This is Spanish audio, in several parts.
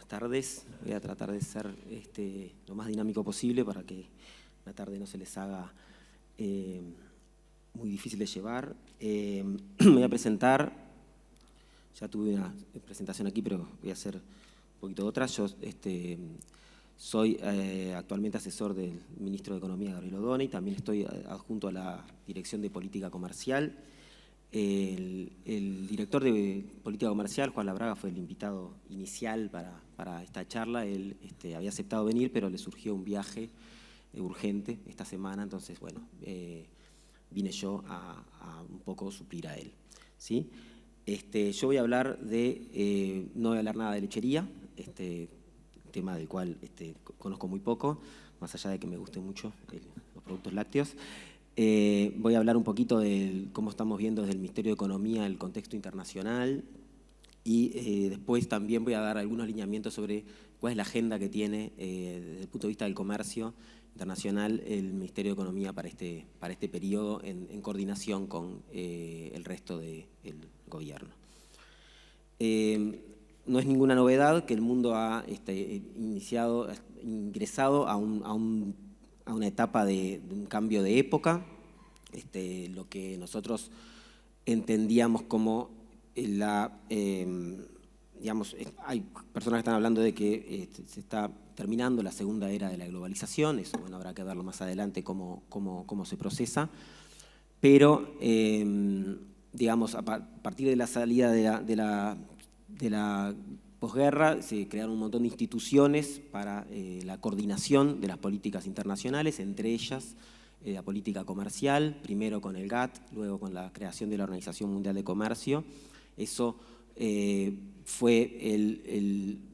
tardes. Voy a tratar de ser lo más dinámico posible para que la tarde no se les haga muy difícil de llevar. Me voy a presentar, ya tuve una presentación aquí, pero voy a hacer un poquito otra. Yo soy actualmente asesor del ministro de Economía, Gabriel Odona, y también estoy adjunto a la Dirección de Política Comercial. El director de Política Comercial, Juan Labraga, fue el invitado inicial para esta charla. Él había aceptado venir, pero le surgió un viaje urgente esta semana, entonces, bueno, vine yo a un poco suplir a él, ¿sí? Yo voy a hablar no voy a hablar nada de lechería, tema del cual conozco muy poco, más allá de que me gusten mucho los productos lácteos. Voy a hablar un poquito de cómo estamos viendo desde el Ministerio de Economía el contexto internacional y después también voy a dar algunos lineamientos sobre cuál es la agenda que tiene desde el punto de vista del comercio internacional el Ministerio de Economía para este periodo en coordinación con el resto del gobierno. No es ninguna novedad que el mundo ha ingresado a una etapa de un cambio de época, lo que nosotros entendíamos como digamos, hay personas que están hablando de que se está terminando la segunda era de la globalización. Eso, bueno, habrá que verlo más adelante cómo se procesa, pero digamos, a partir de la salida de la posguerra se crearon un montón de instituciones para la coordinación de las políticas internacionales, entre ellas la política comercial, primero con el GATT, luego con la creación de la Organización Mundial de Comercio. Eso fue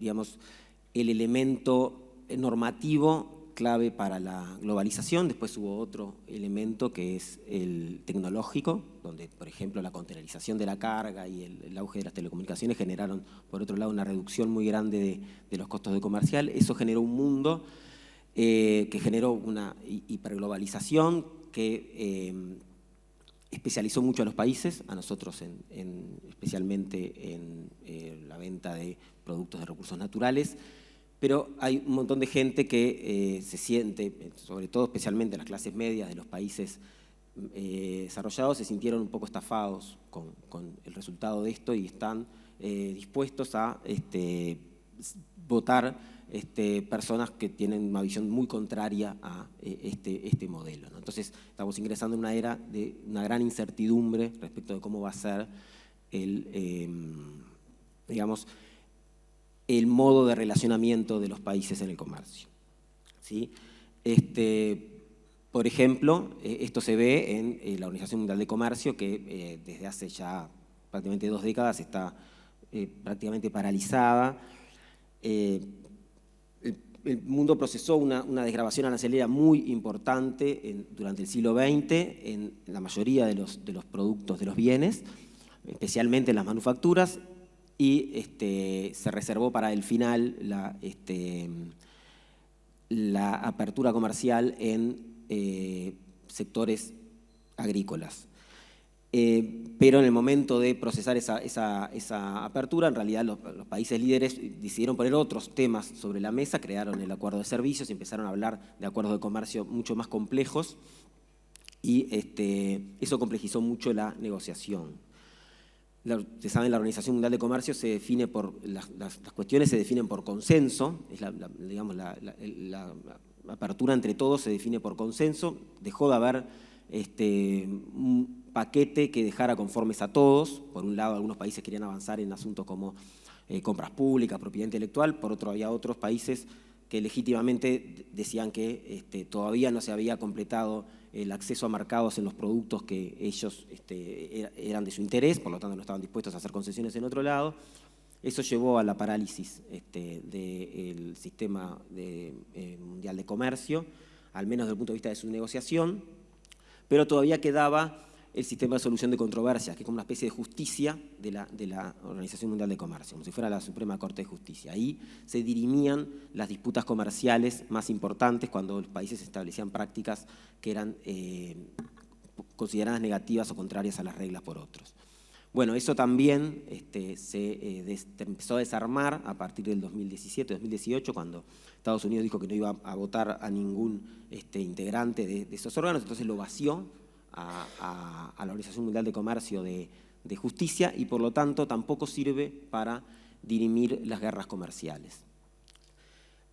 digamos, el elemento normativo clave para la globalización. Después hubo otro elemento que es el tecnológico, donde, por ejemplo, la containerización de la carga y el auge de las telecomunicaciones generaron, por otro lado, una reducción muy grande de los costos de comercial. Eso generó un mundo que generó una hiperglobalización que especializó mucho a los países, a nosotros especialmente en la venta de productos de recursos naturales, pero hay un montón de gente que se siente, sobre todo especialmente las clases medias de los países desarrollados, se sintieron un poco estafados con el resultado de esto y están dispuestos a votar personas que tienen una visión muy contraria a este modelo, ¿no? Entonces estamos ingresando en una era de una gran incertidumbre respecto de cómo va a ser digamos, el modo de relacionamiento de los países en el comercio, ¿sí? Por ejemplo, esto se ve en la Organización Mundial de Comercio, que desde hace ya prácticamente 2 décadas está prácticamente paralizada. El mundo procesó una desgravación arancelaria muy importante durante el siglo XX en la mayoría de los productos, de los bienes, especialmente en las manufacturas, y se reservó para el final la apertura comercial en sectores agrícolas. Pero en el momento de procesar esa apertura, en realidad los países líderes decidieron poner otros temas sobre la mesa, crearon el acuerdo de servicios y empezaron a hablar de acuerdos de comercio mucho más complejos, y eso complejizó mucho la negociación. Ustedes saben, la Organización Mundial de Comercio se define las cuestiones se definen por consenso, digamos, la apertura entre todos se define por consenso. Dejó de haber un paquete que dejara conformes a todos. Por un lado, algunos países querían avanzar en asuntos como compras públicas, propiedad intelectual. Por otro, había otros países que legítimamente decían que todavía no se había completado el acceso a mercados en los productos que ellos eran de su interés, por lo tanto no estaban dispuestos a hacer concesiones en otro lado. Eso llevó a la parálisis del sistema mundial de comercio, al menos desde el punto de vista de su negociación, pero todavía quedaba el sistema de solución de controversias, que es como una especie de justicia de la Organización Mundial de Comercio, como si fuera la Suprema Corte de Justicia. Ahí se dirimían las disputas comerciales más importantes cuando los países establecían prácticas que eran consideradas negativas o contrarias a las reglas por otros. Bueno, eso también se empezó a desarmar a partir del 2017-2018, cuando Estados Unidos dijo que no iba a votar a ningún integrante de esos órganos, entonces lo vació a la Organización Mundial de Comercio de Justicia y por lo tanto tampoco sirve para dirimir las guerras comerciales.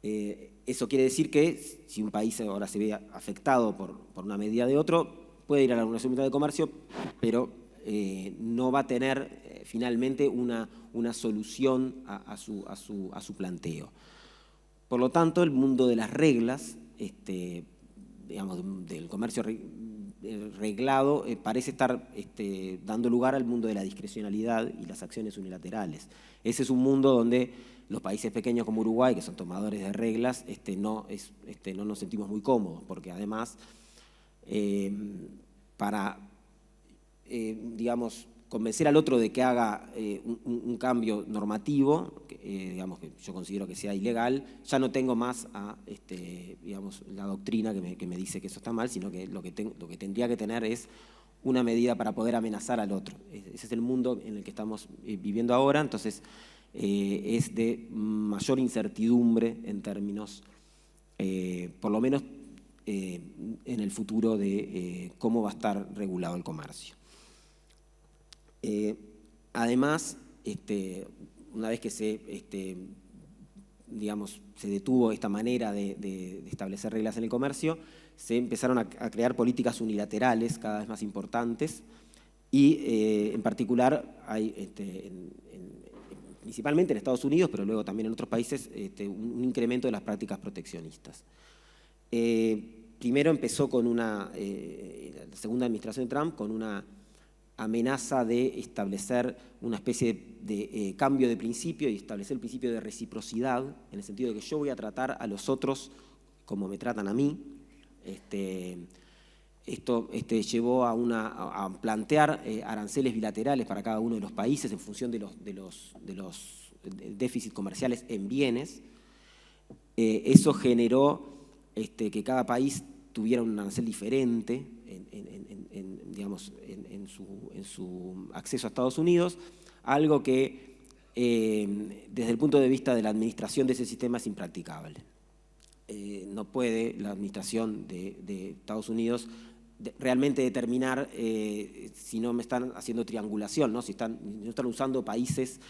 Eso quiere decir que si un país ahora se ve afectado por una medida de otro, puede ir a la Organización Mundial de Comercio, pero no va a tener finalmente una solución a su planteo. Por lo tanto, el mundo de las reglas, digamos, del comercio reglado, parece estar dando lugar al mundo de la discrecionalidad y las acciones unilaterales. Ese es un mundo donde los países pequeños como Uruguay, que son tomadores de reglas, no nos sentimos muy cómodos, porque además, para digamos, convencer al otro de que haga un cambio normativo, digamos, que yo considero que sea ilegal, ya no tengo más digamos, la doctrina que me dice que eso está mal, sino que lo que tendría que tener es una medida para poder amenazar al otro. Ese es el mundo en el que estamos viviendo ahora, entonces es de mayor incertidumbre en términos, por lo menos en el futuro, de cómo va a estar regulado el comercio. Además, una vez que digamos, se detuvo esta manera de establecer reglas en el comercio, se empezaron a crear políticas unilaterales cada vez más importantes y en particular hay, principalmente en Estados Unidos, pero luego también en otros países, un incremento de las prácticas proteccionistas. Primero empezó con la segunda administración de Trump con una amenaza de establecer una especie de cambio de principio y establecer el principio de reciprocidad, en el sentido de que yo voy a tratar a los otros como me tratan a mí. Esto llevó a plantear aranceles bilaterales para cada uno de los países en función de los déficits comerciales en bienes. Eso generó que cada país tuviera un arancel diferente digamos, en su acceso a Estados Unidos, algo que desde el punto de vista de la administración de ese sistema es impracticable. No puede la administración de Estados Unidos realmente determinar si no me están haciendo triangulación, ¿no? Si no están usando países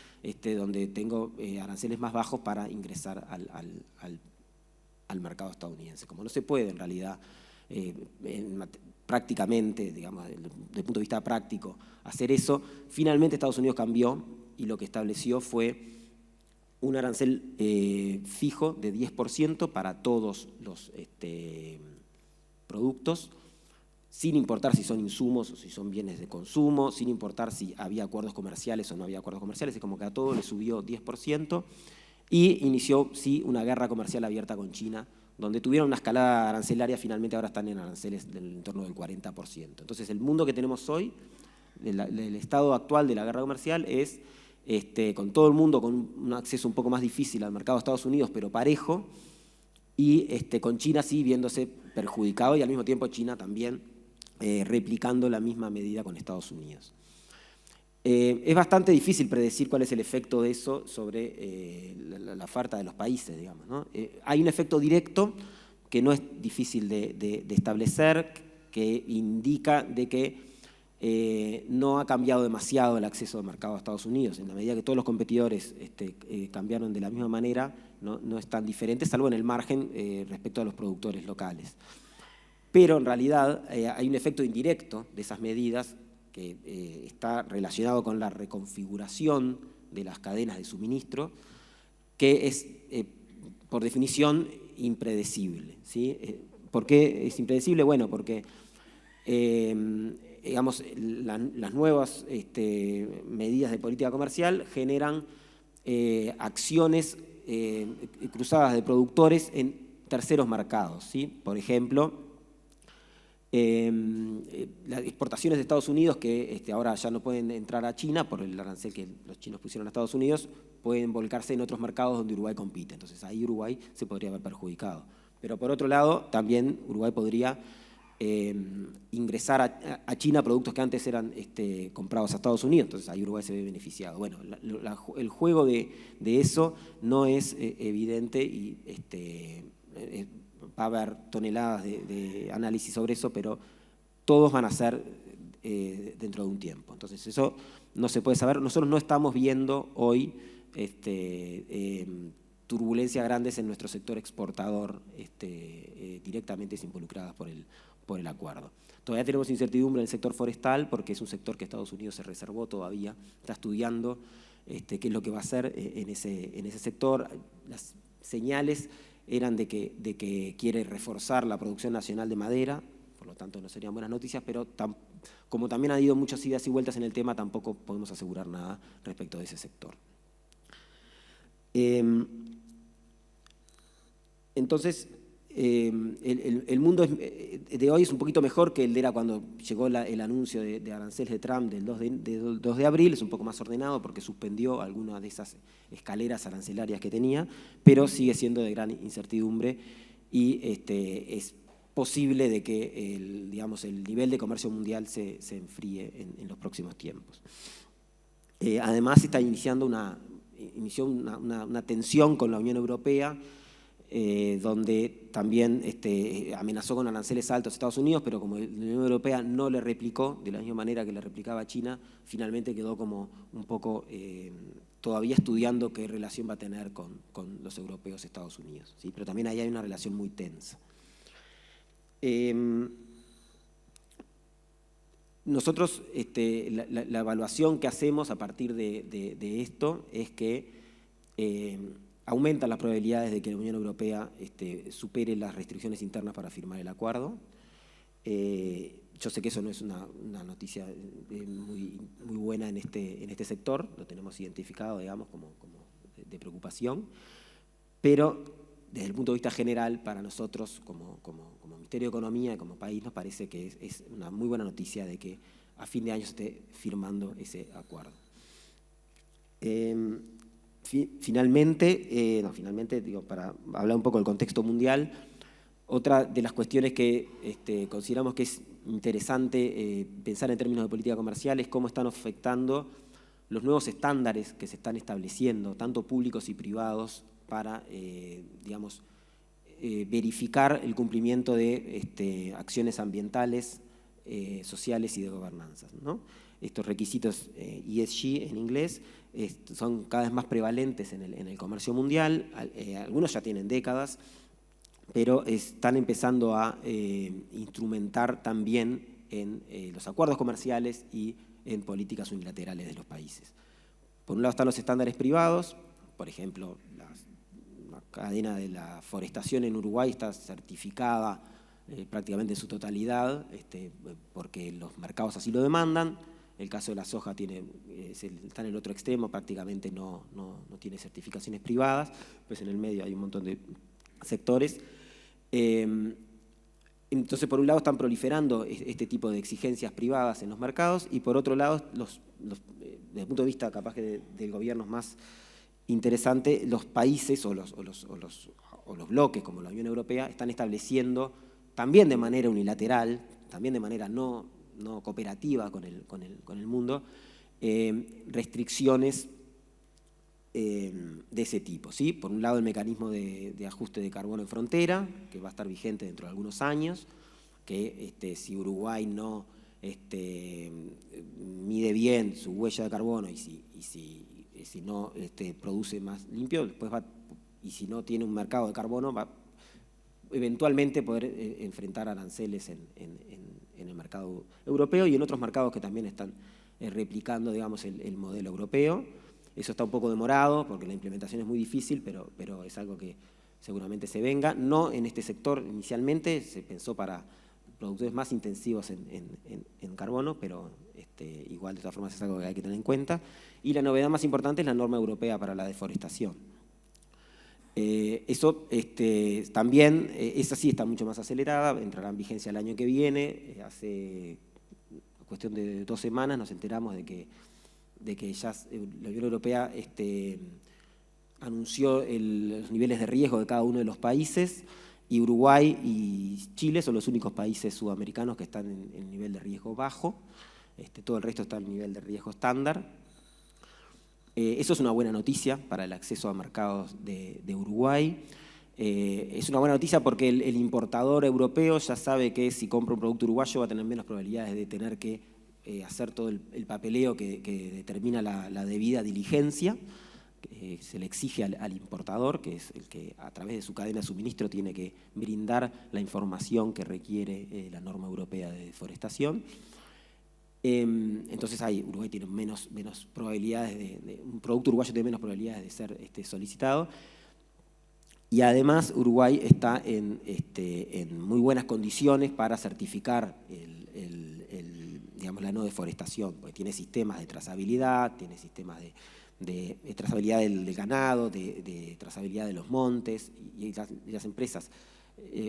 donde tengo aranceles más bajos para ingresar al mercado estadounidense. Como no se puede en realidad prácticamente, digamos, desde el punto de vista práctico, hacer eso, finalmente Estados Unidos cambió y lo que estableció fue un arancel fijo de 10% para todos los productos, sin importar si son insumos o si son bienes de consumo, sin importar si había acuerdos comerciales o no había acuerdos comerciales, es como que a todo le subió 10%, y inició, sí, una guerra comercial abierta con China, donde tuvieron una escalada arancelaria, finalmente ahora están en aranceles del entorno del 40%. Entonces el mundo que tenemos hoy, el estado actual de la guerra comercial, es con todo el mundo con un acceso un poco más difícil al mercado de Estados Unidos, pero parejo, y con China sí viéndose perjudicado y al mismo tiempo China también replicando la misma medida con Estados Unidos. Es bastante difícil predecir cuál es el efecto de eso sobre la oferta de los países, digamos, ¿no? Hay un efecto directo que no es difícil de establecer, que indica de que no ha cambiado demasiado el acceso al mercado de Estados Unidos. En la medida que todos los competidores cambiaron de la misma manera, no es tan diferente, salvo en el margen respecto a los productores locales. Pero en realidad hay un efecto indirecto de esas medidas que está relacionado con la reconfiguración de las cadenas de suministro, que es, por definición, impredecible, ¿sí? ¿Por qué es impredecible? Bueno, porque digamos, las nuevas medidas de política comercial generan acciones cruzadas de productores en terceros mercados, ¿sí? Por ejemplo, las exportaciones de Estados Unidos, que ahora ya no pueden entrar a China por el arancel que los chinos pusieron a Estados Unidos, pueden volcarse en otros mercados donde Uruguay compite. Entonces ahí Uruguay se podría haber perjudicado. Pero por otro lado, también Uruguay podría ingresar a China productos que antes eran comprados a Estados Unidos, entonces ahí Uruguay se ve beneficiado. Bueno, el juego de eso no es evidente y va a haber toneladas de análisis sobre eso, pero todos van a ser dentro de un tiempo. Entonces eso no se puede saber. Nosotros no estamos viendo hoy turbulencias grandes en nuestro sector exportador directamente involucradas por el acuerdo. Todavía tenemos incertidumbre en el sector forestal porque es un sector que Estados Unidos se reservó todavía, está estudiando qué es lo que va a hacer en ese sector. Las señales eran de que quiere reforzar la producción nacional de madera, por lo tanto no serían buenas noticias, pero como también ha habido muchas idas y vueltas en el tema, tampoco podemos asegurar nada respecto de ese sector. Entonces, el mundo de hoy es un poquito mejor que el de era cuando llegó el anuncio de aranceles de Trump del 2 de abril, es un poco más ordenado porque suspendió algunas de esas escaleras arancelarias que tenía, pero sigue siendo de gran incertidumbre y es posible de que el nivel de comercio mundial se enfríe en los próximos tiempos. Además, se está iniciando una tensión con la Unión Europea, donde también amenazó con aranceles altos a Estados Unidos, pero como la Unión Europea no le replicó de la misma manera que le replicaba a China, finalmente quedó como un poco todavía estudiando qué relación va a tener con los europeos Estados Unidos, ¿sí? Pero también ahí hay una relación muy tensa. Nosotros, la evaluación que hacemos a partir de esto es que aumentan las probabilidades de que la Unión Europea supere las restricciones internas para firmar el acuerdo. Yo sé que eso no es una noticia muy buena en este sector, lo tenemos identificado, digamos, como de preocupación, pero desde el punto de vista general, para nosotros, como Ministerio de Economía y como país, nos parece que es una muy buena noticia de que a fin de año se esté firmando ese acuerdo. Finalmente, digo, para hablar un poco del contexto mundial, otra de las cuestiones que consideramos que es interesante pensar en términos de política comercial es cómo están afectando los nuevos estándares que se están estableciendo, tanto públicos y privados, para, verificar el cumplimiento de acciones ambientales, sociales y de gobernanza, ¿no? Estos requisitos ESG en inglés son cada vez más prevalentes en el comercio mundial, algunos ya tienen décadas, pero están empezando a instrumentar también en los acuerdos comerciales y en políticas unilaterales de los países. Por un lado están los estándares privados, por ejemplo, la cadena de la forestación en Uruguay está certificada prácticamente en su totalidad, porque los mercados así lo demandan. El caso de la soja está en el otro extremo, prácticamente no tiene certificaciones privadas, pues en el medio hay un montón de sectores. Entonces, por un lado están proliferando este tipo de exigencias privadas en los mercados y por otro lado, desde el punto de vista capaz que del gobierno más interesante, los países o los bloques como la Unión Europea están estableciendo también de manera unilateral, también de manera no cooperativa con el mundo, restricciones de ese tipo, ¿sí? Por un lado el mecanismo de ajuste de carbono en frontera, que va a estar vigente dentro de algunos años, que si Uruguay no mide bien su huella de carbono y si no produce más limpio, después y si no tiene un mercado de carbono, va eventualmente poder enfrentar aranceles en el mercado europeo y en otros mercados que también están replicando, digamos, el modelo europeo. Eso está un poco demorado porque la implementación es muy difícil, pero es algo que seguramente se venga. No en este sector inicialmente, se pensó para productores más intensivos en carbono, pero igual de todas formas es algo que hay que tener en cuenta. Y la novedad más importante es la norma europea para la deforestación. Eso también, esa sí está mucho más acelerada, entrará en vigencia el año que viene. Hace cuestión de 2 semanas nos enteramos de que ya la Unión Europea anunció los niveles de riesgo de cada uno de los países Y Uruguay y Chile son los únicos países sudamericanos que están en nivel de riesgo bajo. Todo el resto está en nivel de riesgo estándar. Eso es una buena noticia para el acceso a mercados de Uruguay. Es una buena noticia porque el importador europeo ya sabe que si compra un producto uruguayo va a tener menos probabilidades de tener que hacer todo el papeleo que determina la debida diligencia. Se le exige al importador, que es el que a través de su cadena de suministro tiene que brindar la información que requiere la norma europea de deforestación. Entonces Uruguay tiene menos probabilidades, un producto uruguayo tiene menos probabilidades de ser solicitado. Y además Uruguay está en muy buenas condiciones para certificar digamos, la no deforestación, porque tiene sistemas de trazabilidad, tiene sistemas de trazabilidad del ganado, de trazabilidad de los montes, y las empresas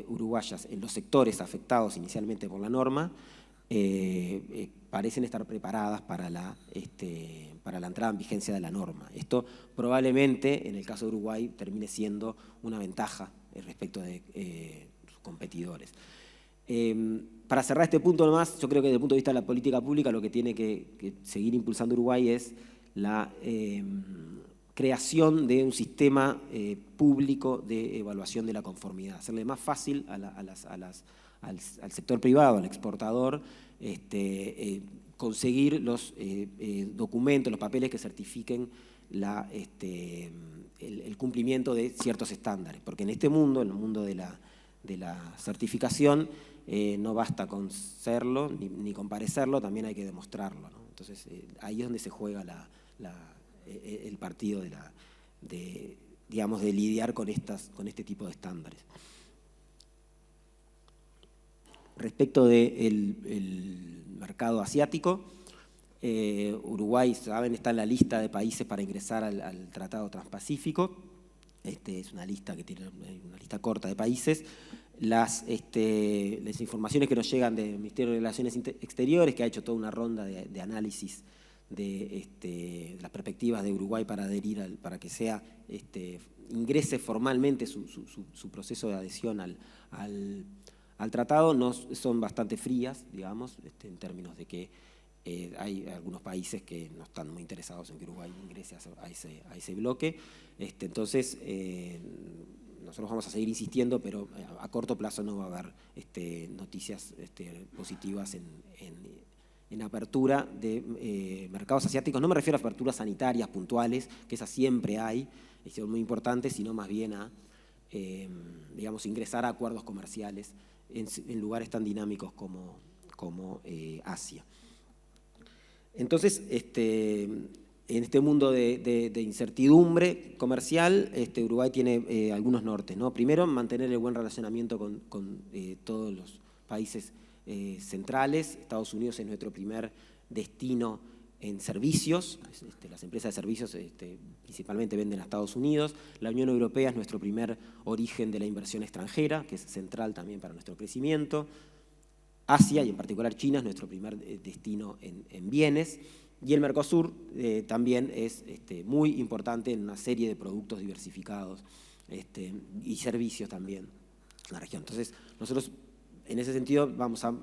uruguayas en los sectores afectados inicialmente por la norma parecen estar preparadas para la entrada en vigencia de la norma. Esto probablemente, en el caso de Uruguay, termine siendo una ventaja respecto de sus competidores. Para cerrar este punto nomás, yo creo que desde el punto de vista de la política pública lo que tiene que seguir impulsando Uruguay es la creación de un sistema público de evaluación de la conformidad, hacerle más fácil al sector privado, al exportador, conseguir los documentos, los papeles que certifiquen el cumplimiento de ciertos estándares, porque en este mundo, en el mundo de la certificación, no basta con serlo ni con parecerlo, también hay que demostrarlo, ¿no? Entonces ahí es donde se juega el partido digamos, de lidiar con este tipo de estándares. Respecto del mercado asiático, Uruguay, saben, está en la lista de países para ingresar al Tratado Transpacífico. Es una lista que tiene una lista corta de países. Las informaciones que nos llegan del Ministerio de Relaciones Exteriores, que ha hecho toda una ronda de análisis de las perspectivas de Uruguay para adherir, para que ingrese formalmente su proceso de adhesión al tratado, son bastante frías, digamos, en términos de que hay algunos países que no están muy interesados en que Uruguay ingrese a ese bloque. Entonces, nosotros vamos a seguir insistiendo, pero a corto plazo no va a haber noticias positivas en apertura de mercados asiáticos. No me refiero a aperturas sanitarias puntuales, que esas siempre hay, son muy importantes, sino más bien a digamos, ingresar a acuerdos comerciales en lugares tan dinámicos como Asia. Entonces, en este mundo de incertidumbre comercial, Uruguay tiene algunos nortes, ¿no? Primero, mantener el buen relacionamiento con todos los países centrales. Estados Unidos es nuestro primer destino en servicios. Las empresas de servicios principalmente venden a Estados Unidos. La Unión Europea es nuestro primer origen de la inversión extranjera, que es central también para nuestro crecimiento. Asia, y en particular China, es nuestro primer destino en bienes. Y el Mercosur también es muy importante en una serie de productos diversificados y servicios también en la región. Entonces, nosotros en ese sentido vamos a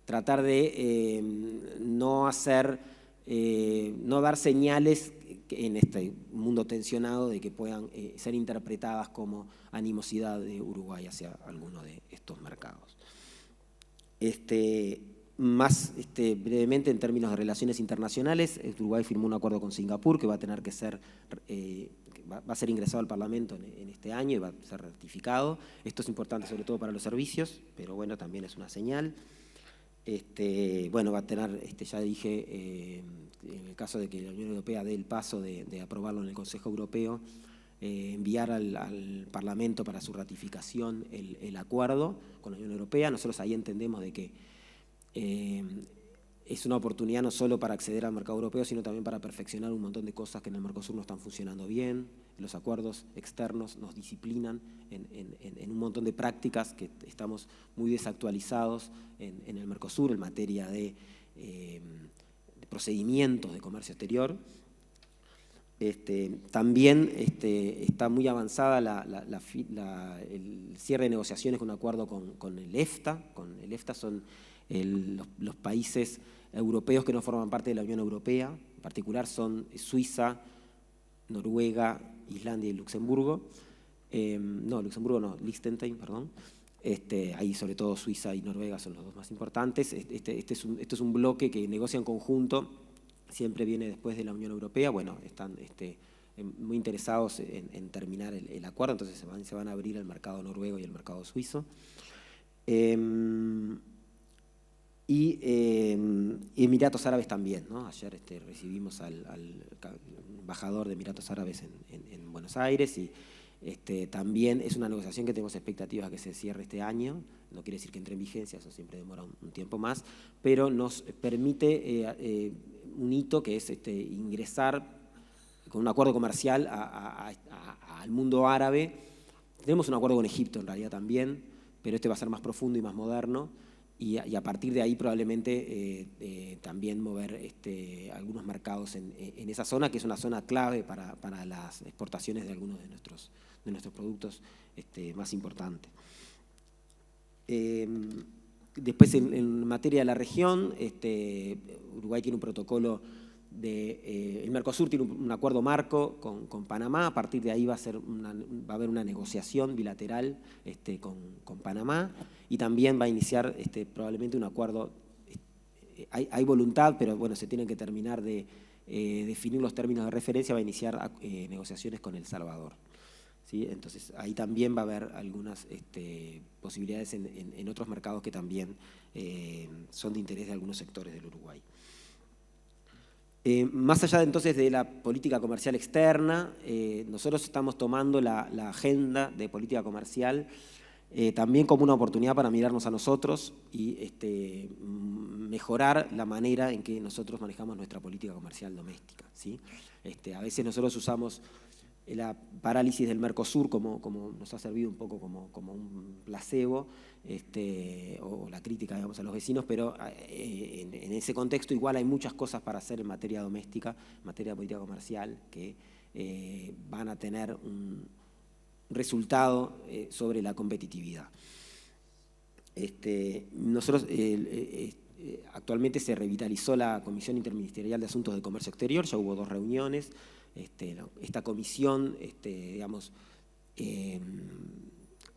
tratar de no dar señales en este mundo tensionado de que puedan ser interpretadas como animosidad de Uruguay hacia alguno de estos mercados. Más brevemente, en términos de relaciones internacionales, Uruguay firmó un acuerdo con Singapur que va a tener que ser, va a ser ingresado al Parlamento en este año y va a ser ratificado. Esto es importante sobre todo para los servicios, pero bueno, también es una señal. Bueno, va a tener, ya dije, en el caso de que la Unión Europea dé el paso de aprobarlo en el Consejo Europeo, enviar al Parlamento para su ratificación el acuerdo con la Unión Europea. Nosotros ahí entendemos de que es una oportunidad no solo para acceder al mercado europeo, sino también para perfeccionar un montón de cosas que en el Mercosur no están funcionando bien. Los acuerdos externos nos disciplinan en un montón de prácticas que estamos muy desactualizados en el Mercosur en materia de procedimientos de comercio exterior. También está muy avanzada el cierre de negociaciones con un acuerdo con el EFTA. El EFTA son los países europeos que no forman parte de la Unión Europea. En particular son Suiza, Noruega, Islandia y Luxemburgo. No, Luxemburgo no, Liechtenstein, perdón. Ahí sobre todo Suiza y Noruega son los dos más importantes. Este es un bloque que negocia en conjunto, siempre viene después de la Unión Europea. Bueno, están muy interesados en terminar el acuerdo, entonces se van a abrir el mercado noruego y el mercado suizo. Y Emiratos Árabes también, ¿no? Ayer recibimos al embajador de Emiratos Árabes en Buenos Aires y también es una negociación que tenemos expectativas de que se cierre este año. No quiere decir que entre en vigencia, eso siempre demora un tiempo más, pero nos permite un hito que es ingresar con un acuerdo comercial al mundo árabe. Tenemos un acuerdo con Egipto en realidad también, pero va a ser más profundo y más moderno. Y a partir de ahí probablemente también mover algunos mercados en esa zona, que es una zona clave para las exportaciones de algunos de nuestros productos más importantes. Después, en materia de la región, Uruguay tiene un protocolo el Mercosur tiene un acuerdo marco con Panamá. A partir de ahí va a haber una negociación bilateral con Panamá, y también va a iniciar probablemente un acuerdo. Hay voluntad, pero bueno, se tienen que terminar de definir los términos de referencia. Va a iniciar negociaciones con El Salvador, ¿sí? Entonces ahí también va a haber algunas posibilidades en otros mercados que también son de interés de algunos sectores del Uruguay. Más allá entonces de la política comercial externa, nosotros estamos tomando la agenda de política comercial también como una oportunidad para mirarnos a nosotros y mejorar la manera en que nosotros manejamos nuestra política comercial doméstica, ¿sí? A veces nosotros usamos la parálisis del Mercosur como nos ha servido un poco como un placebo, o la crítica, digamos, a los vecinos, pero en ese contexto igual hay muchas cosas para hacer en materia doméstica, en materia de política comercial, que van a tener un resultado sobre la competitividad. Nosotros actualmente se revitalizó la Comisión Interministerial de Asuntos de Comercio Exterior, ya hubo 2 reuniones. Esta comisión, digamos,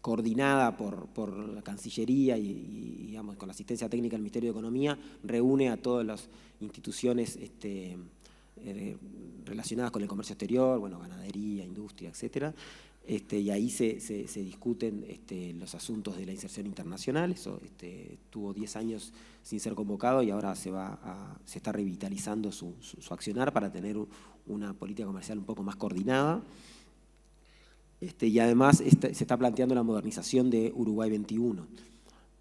coordinada por la Cancillería y digamos, con la asistencia técnica del Ministerio de Economía, reúne a todas las instituciones relacionadas con el comercio exterior, bueno, ganadería, industria, etcétera. Y ahí se discuten los asuntos de la inserción internacional. Eso tuvo 10 años sin ser convocado y ahora se está revitalizando su accionar para tener una política comercial un poco más coordinada. Y además se está planteando la modernización de Uruguay 21.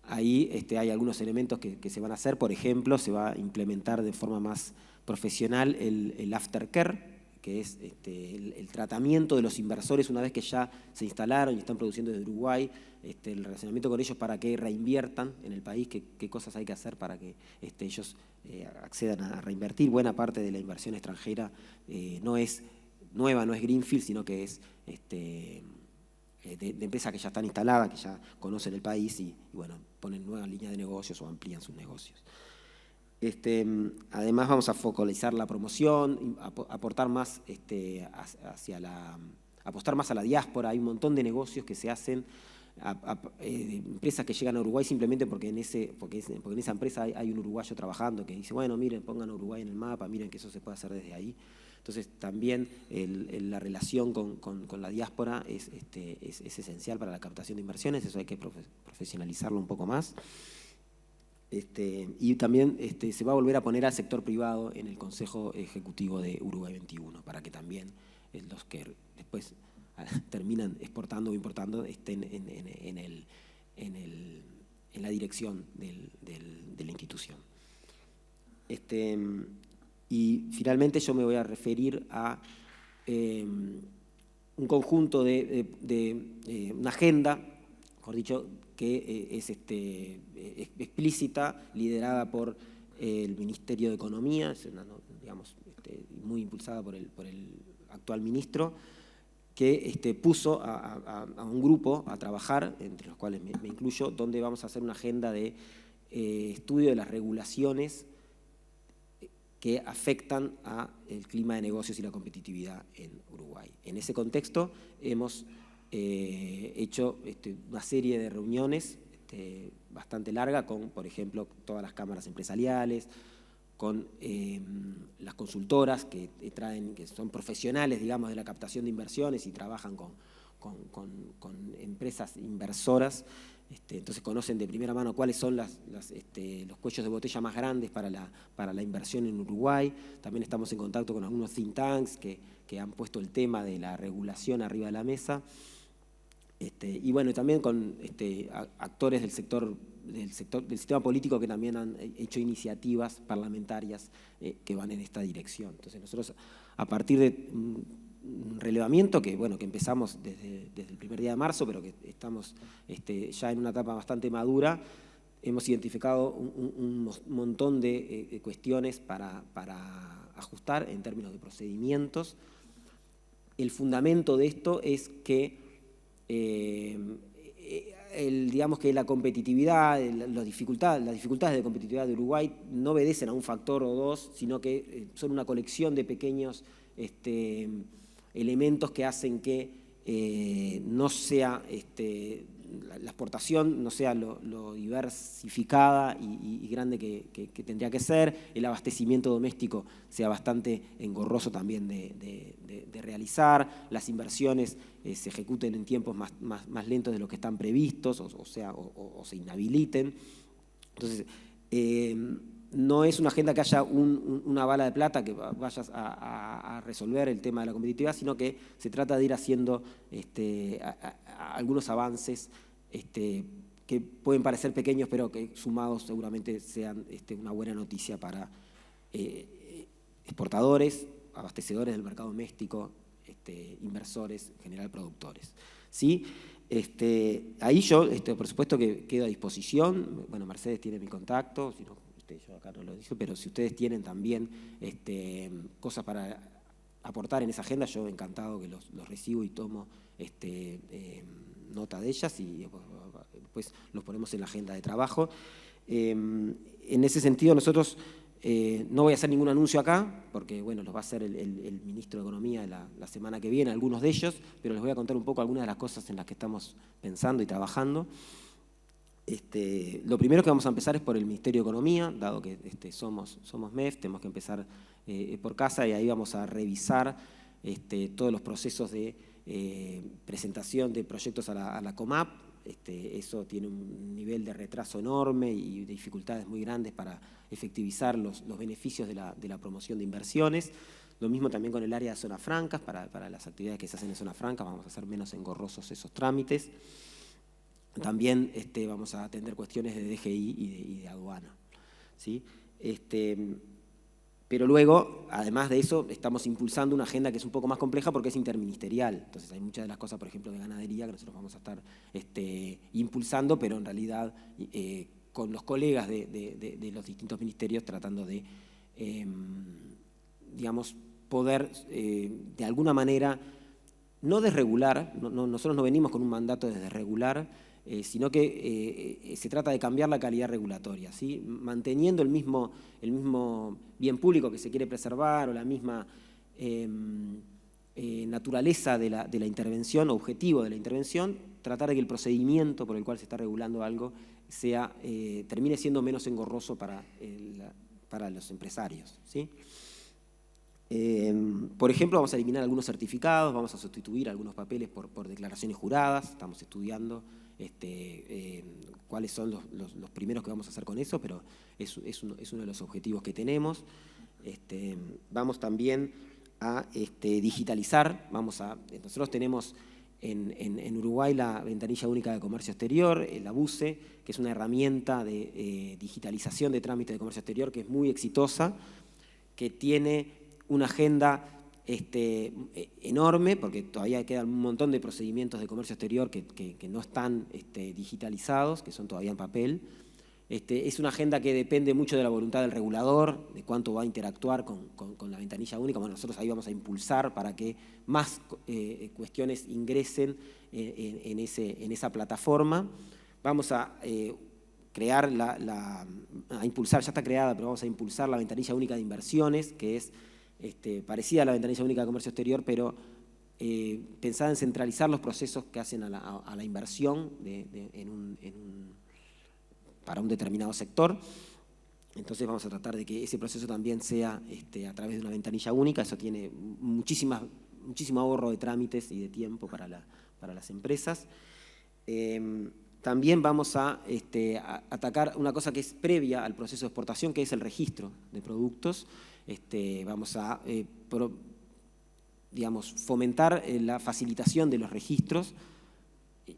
Ahí hay algunos elementos que se van a hacer. Por ejemplo, se va a implementar de forma más profesional el aftercare, que es el tratamiento de los inversores una vez que ya se instalaron y están produciendo desde Uruguay, el relacionamiento con ellos para que reinviertan en el país, qué cosas hay que hacer para que ellos accedan a reinvertir. Buena parte de la inversión extranjera no es nueva, no es greenfield, sino que es de empresas que ya están instaladas, que ya conocen el país y bueno, ponen nuevas líneas de negocios o amplían sus negocios. Además vamos a focalizar la promoción, aportar más apostar más a la diáspora. Hay un montón de negocios que se hacen, empresas que llegan a Uruguay simplemente porque en esa empresa hay un uruguayo trabajando que dice, bueno, miren, pongan a Uruguay en el mapa, miren que eso se puede hacer desde ahí. Entonces también la relación con la diáspora es esencial para la captación de inversiones. Eso hay que profesionalizarlo un poco más. Y también se va a volver a poner al sector privado en el Consejo Ejecutivo de Uruguay 21, para que también los que después terminan exportando o importando estén en la dirección de la institución. Y finalmente yo me voy a referir a un conjunto de una agenda, mejor dicho, que es explícita, liderada por el Ministerio de Economía, digamos, muy impulsada por el actual ministro, que puso a un grupo a trabajar, entre los cuales me incluyo, donde vamos a hacer una agenda de estudio de las regulaciones que afectan al clima de negocios y la competitividad en Uruguay. En ese contexto hemos hecho una serie de reuniones bastante larga con, por ejemplo, todas las cámaras empresariales, con las consultoras que son profesionales, digamos, de la captación de inversiones y trabajan con empresas inversoras. Entonces conocen de primera mano cuáles son los cuellos de botella más grandes para la inversión en Uruguay. También estamos en contacto con algunos think tanks que han puesto el tema de la regulación arriba de la mesa. Y bueno, también con actores del sistema político que también han hecho iniciativas parlamentarias que van en esta dirección. Entonces nosotros, a partir de un relevamiento que empezamos desde el primer día de marzo, pero que estamos ya en una etapa bastante madura, hemos identificado un montón de cuestiones para ajustar en términos de procedimientos. El fundamento de esto es que digamos que la competitividad, las dificultades de competitividad de Uruguay no obedecen a un factor o dos, sino que son una colección de pequeños elementos que hacen que no sea la exportación no sea lo diversificada y grande que tendría que ser, el abastecimiento doméstico sea bastante engorroso también de realizar, las inversiones se ejecuten en tiempos más lentos de lo que están previstos, o se inhabiliten. Entonces, no es una agenda que haya una bala de plata que vayas a resolver el tema de la competitividad, sino que se trata de ir haciendo algunos avances que pueden parecer pequeños, pero que sumados seguramente sean una buena noticia para exportadores, abastecedores del mercado doméstico, inversores, en general productores. ¿Sí? Ahí yo, por supuesto que quedo a disposición. Bueno, Mercedes tiene mi contacto, si no, yo acá no lo dije, pero si ustedes tienen también cosas para aportar en esa agenda, yo encantado que los recibo y tomo nota de ellas y después los ponemos en la agenda de trabajo. En ese sentido, nosotros no voy a hacer ningún anuncio acá, porque bueno, los va a hacer el ministro de Economía la semana que viene, algunos de ellos, pero les voy a contar un poco algunas de las cosas en las que estamos pensando y trabajando. Lo primero que vamos a empezar es por el Ministerio de Economía, dado que somos MEF, tenemos que empezar por casa y ahí vamos a revisar todos los procesos de presentación de proyectos a la COMAP. Eso tiene un nivel de retraso enorme y de dificultades muy grandes para efectivizar los beneficios de la promoción de inversiones. Lo mismo también con el área de zonas francas, para las actividades que se hacen en zonas francas vamos a hacer menos engorrosos esos trámites. También vamos a atender cuestiones de DGI y de aduana. ¿Sí? Pero luego, además de eso, estamos impulsando una agenda que es un poco más compleja porque es interministerial. Entonces hay muchas de las cosas, por ejemplo, de ganadería que nosotros vamos a estar impulsando, pero en realidad con los colegas de los distintos ministerios tratando de, digamos, poder de alguna manera no desregular, nosotros no venimos con un mandato de desregular, sino que se trata de cambiar la calidad regulatoria, ¿sí? Manteniendo el mismo bien público que se quiere preservar o la misma naturaleza de la intervención, objetivo de la intervención, tratar de que el procedimiento por el cual se está regulando algo termine siendo menos engorroso para los empresarios, ¿sí? Por ejemplo, vamos a eliminar algunos certificados, vamos a sustituir algunos papeles por declaraciones juradas, estamos estudiando cuáles son los primeros que vamos a hacer con eso, pero es uno de los objetivos que tenemos. Vamos también a digitalizar, nosotros tenemos en Uruguay la Ventanilla Única de Comercio Exterior, la BUCE, que es una herramienta de digitalización de trámites de comercio exterior que es muy exitosa, que tiene una agenda enorme, porque todavía quedan un montón de procedimientos de comercio exterior que no están digitalizados, que son todavía en papel. Es una agenda que depende mucho de la voluntad del regulador, de cuánto va a interactuar con la ventanilla única. Bueno, nosotros ahí vamos a impulsar para que más cuestiones ingresen en esa plataforma. Vamos a crear a impulsar, ya está creada, pero vamos a impulsar la ventanilla única de inversiones, que es parecida a la ventanilla única de comercio exterior, pero pensada en centralizar los procesos que hacen a la inversión para un determinado sector. Entonces vamos a tratar de que ese proceso también sea a través de una ventanilla única. Eso tiene muchísimo ahorro de trámites y de tiempo para las empresas. También vamos a atacar una cosa que es previa al proceso de exportación, que es el registro de productos. Vamos a fomentar la facilitación de los registros,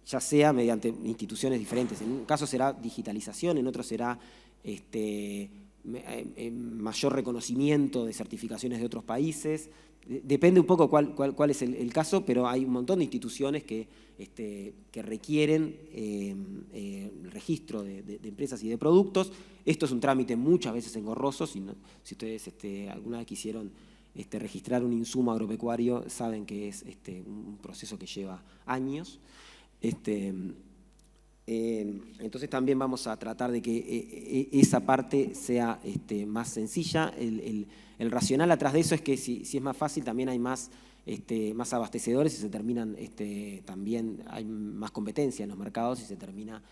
ya sea mediante instituciones diferentes. En un caso será digitalización, en otro será mayor reconocimiento de certificaciones de otros países. Depende un poco cuál es el caso, pero hay un montón de instituciones que requieren el registro de empresas y de productos. Esto es un trámite muchas veces engorroso. Si ustedes alguna vez quisieron registrar un insumo agropecuario, saben que es un proceso que lleva años. Entonces también vamos a tratar de que esa parte sea más sencilla. El racional atrás de eso es que si es más fácil, también hay más abastecedores y se terminan, también hay más competencia en los mercados y se termina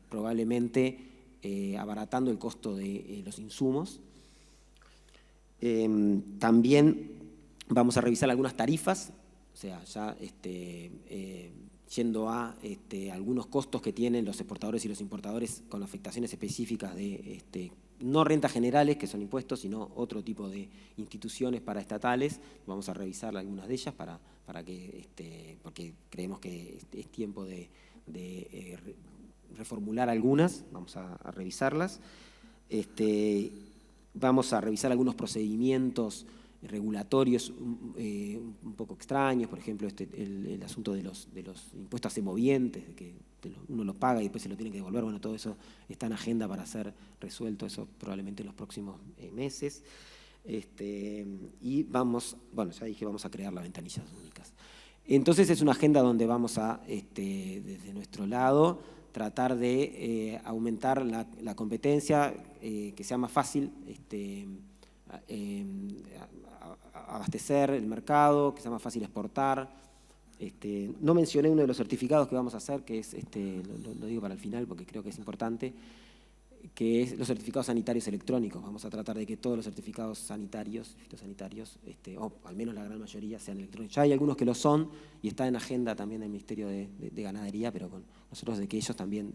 probablemente abaratando el costo de los insumos. También vamos a revisar algunas tarifas, o sea, ya yendo a algunos costos que tienen los exportadores y los importadores con afectaciones específicas de no rentas generales, que son impuestos, sino otro tipo de instituciones paraestatales. Vamos a revisar algunas de ellas para que, porque creemos que es tiempo de reformular algunas. Vamos a revisarlas. Vamos a revisar algunos procedimientos regulatorios un poco extraños, por ejemplo, el asunto de los impuestos a semovientes, de que uno los paga y después se lo tiene que devolver. Bueno, todo eso está en agenda para ser resuelto, eso probablemente en los próximos meses. Y bueno, ya dije, vamos a crear las ventanillas únicas. Entonces es una agenda donde vamos a, desde nuestro lado, tratar de aumentar la competencia, que sea más fácil abastecer el mercado, que sea más fácil exportar. No mencioné uno de los certificados que vamos a hacer, que es, lo digo para el final porque creo que es importante, que es los certificados sanitarios electrónicos. Vamos a tratar de que todos los certificados sanitarios, fitosanitarios, o al menos la gran mayoría, sean electrónicos. Ya hay algunos que lo son y está en agenda también del Ministerio de Ganadería, pero con nosotros de que ellos también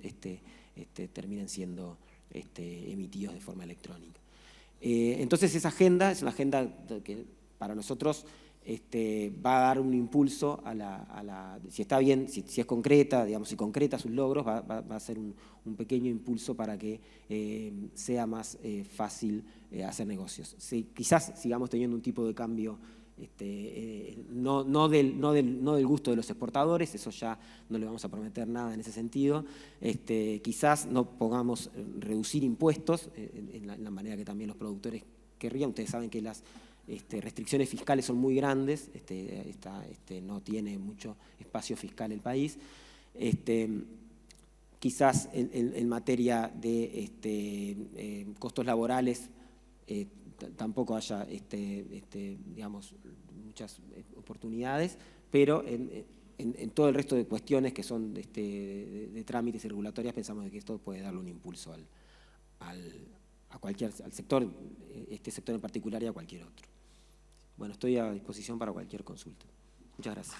terminen siendo emitidos de forma electrónica. Entonces esa agenda es una agenda que para nosotros va a dar un impulso si está bien, si es concreta, digamos, si concreta sus logros, va a ser un pequeño impulso para que sea más fácil hacer negocios. Quizás sigamos teniendo un tipo de cambio no del gusto de los exportadores, eso ya no le vamos a prometer nada en ese sentido. Quizás no podamos reducir impuestos en la manera que también los productores querrían. Ustedes saben que las restricciones fiscales son muy grandes, no tiene mucho espacio fiscal el país. Quizás en materia de costos laborales tampoco haya digamos, muchas oportunidades, pero en todo el resto de cuestiones que son de trámites y regulatorias pensamos que esto puede darle un impulso al sector, este sector en particular y a cualquier otro. Bueno, estoy a disposición para cualquier consulta. Muchas gracias.